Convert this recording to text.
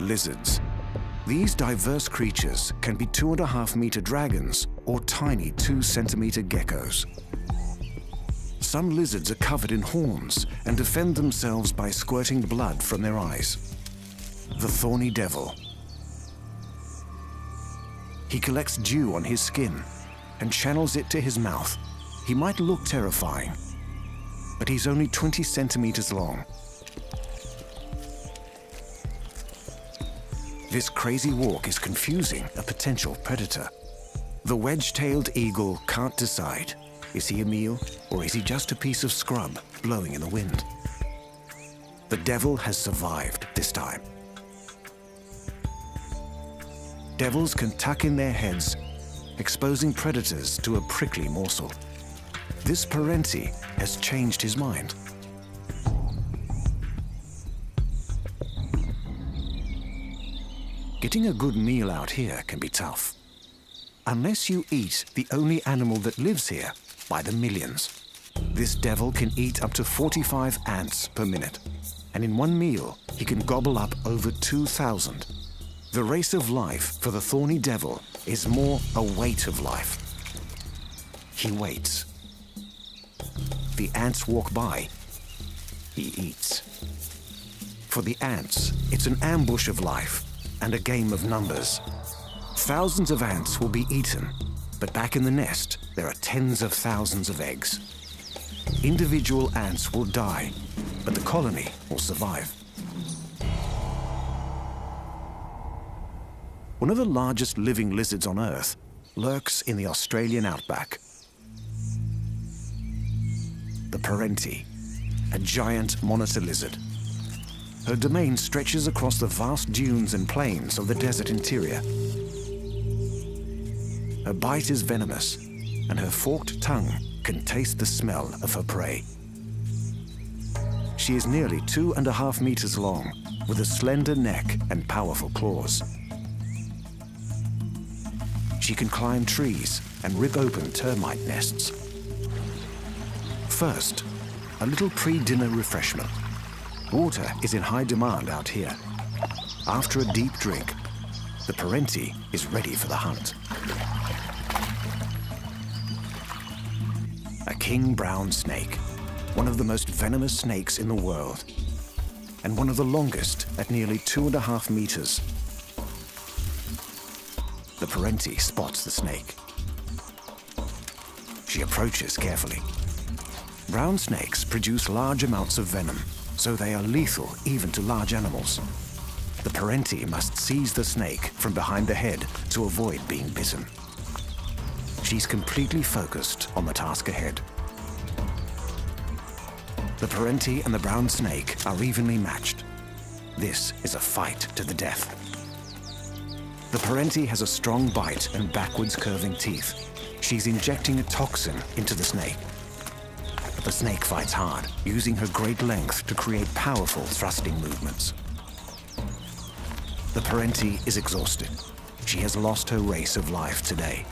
Lizards. These diverse creatures can be 2.5-meter dragons or tiny 2-centimeter geckos. Some lizards are covered in horns and defend themselves by squirting blood from their eyes. The thorny devil. He collects dew on his skin and channels it to his mouth. He might look terrifying, but he's only 20 centimeters long. This crazy walk is confusing a potential predator. The wedge-tailed eagle can't decide. Is he a meal, or is he just a piece of scrub blowing in the wind? The devil has survived this time. Devils can tuck in their heads, exposing predators to a prickly morsel. This Perentie has changed his mind. Getting a good meal out here can be tough. Unless you eat the only animal that lives here by the millions. This devil can eat up to 45 ants per minute, and in one meal, he can gobble up over 2,000. The race of life for the thorny devil is more a weight of life. He waits. The ants walk by. He eats. For the ants, it's an ambush of life and a game of numbers. Thousands of ants will be eaten, but back in the nest, there are tens of thousands of eggs. Individual ants will die, but the colony will survive. One of the largest living lizards on Earth lurks in the Australian outback. The Perentie, a giant monitor lizard. Her domain stretches across the vast dunes and plains of the desert interior. Her bite is venomous, and her forked tongue can taste the smell of her prey. She is nearly 2.5 meters long, with a slender neck and powerful claws. She can climb trees and rip open termite nests. First, a little pre-dinner refreshment. Water is in high demand out here. After a deep drink, the Perentie is ready for the hunt. A king brown snake, one of the most venomous snakes in the world, and one of the longest at nearly 2.5 meters. The Perentie spots the snake. She approaches carefully. Brown snakes produce large amounts of venom, so they are lethal even to large animals. The Perentie must seize the snake from behind the head to avoid being bitten. She's completely focused on the task ahead. The Perentie and the brown snake are evenly matched. This is a fight to the death. The Perentie has a strong bite and backwards curving teeth. She's injecting a toxin into the snake. But the snake fights hard, using her great length to create powerful thrusting movements. The Perentie is exhausted. She has lost her race of life today.